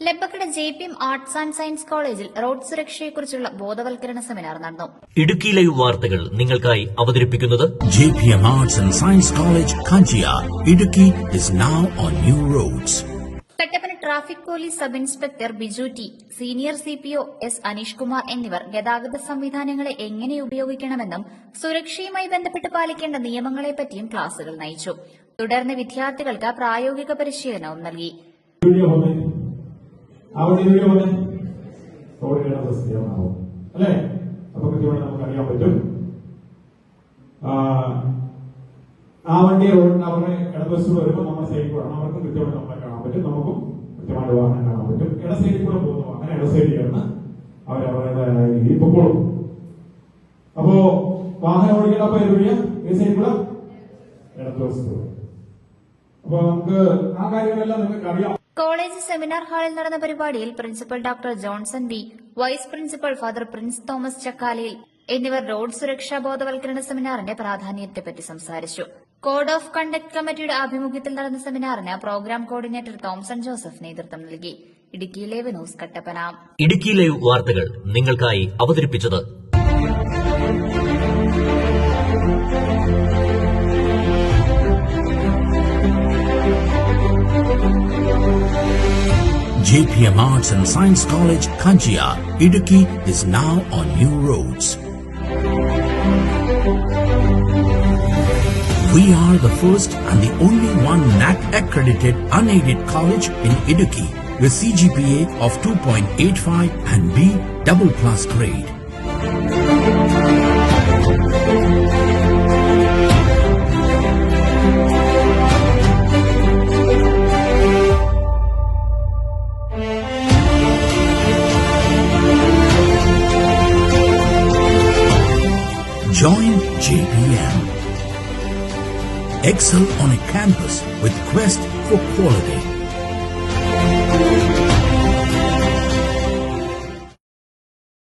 ലെപ്പക്കട JPM arts and science കോളേജിൽ road സുരക്ഷയെക്കുറിച്ചുള്ള ബോധവൽക്കരണ seminar നടന്നു. ഇടുക്കി ലൈവ് വാർത്തകൾ നിങ്ങൾക്കായി അവതരിപ്പിക്കുന്നത് JPM arts and science college Kanchiyar. Idukki is now on new roads. Kattappana traffic police sub inspector Biju T, senior CPO S Aneesh Kumar എന്നിവർ ഗതാഗത സംവിധാനങ്ങളെ എങ്ങനെ ഉപയോഗിക്കണമെന്നും സുരക്ഷയുമായി ബന്ധപ്പെട്ട് പാലിക്കേണ്ട നിയമങ്ങളെപ്പറ്റിയും ക്ലാസുകൾ നയിച്ചു. തുടർന്ന് വിദ്യാർത്ഥികൾക്ക് പ്രായോഗിക പരിശീലനവും നൽകി. അല്ലേ? അപ്പൊ കൃത്യമായി നമുക്ക് അറിയാൻ പറ്റും. ആ വണ്ടി റോഡിന് അവരുടെ ഇടതുവശത്ത് വരുമ്പോൾ നമ്മുടെ സൈഡിൽ കൂടെ അവർക്ക് കൃത്യമായി നമ്മളെ കാണാൻ പറ്റും, നമുക്കും കൃത്യമായിട്ട് വാഹനം കാണാൻ പറ്റും. ഇടസൈഡിൽ കൂടെ പോകുന്നു, അങ്ങനെ ഇടസൈഡിൽ ചേർന്ന് അവരവരുടെ ഈ പൊക്കോളും. അപ്പോ വാഹനം ഓടിക്കേണ്ടപ്പോ ഈ സൈഡിൽ കൂടെ ഇടതുവശത്ത്. അപ്പൊ നമുക്ക് ആ കാര്യങ്ങളെല്ലാം നിങ്ങൾക്ക് അറിയാം. കോളേജ് സെമിനാർ ഹാളിൽ നടന്ന പരിപാടിയിൽ principal doctor Johnson B, vice principal father Prince Thomas Chakkalayil എന്നിവർ റോഡ് സുരക്ഷാ ബോധവൽക്കരണ സെമിനാറിന്റെ പ്രാധാന്യത്തെപ്പറ്റി സംസാരിച്ചു. കോഡ് ഓഫ് കണ്ടക്ട് കമ്മിറ്റിയുടെ ആഭിമുഖ്യത്തിൽ നടന്ന സെമിനാറിന് പ്രോഗ്രാം കോർഡിനേറ്റർ തോംസൺ ജോസഫ് നേതൃത്വം നൽകി. Idukki live news Kattappana. Idukki live വാർത്തകൾ നിങ്ങൾക്കായി അവതരിപ്പിച്ചത് JPM Arts and Science College, Kanchiyar, Idukki is now on new roads. We are the first and the only one NAC accredited unaided college in Idukki with CGPA of 2.85 and B double+ grade. Join JPM. Excel on a campus with quest for quality.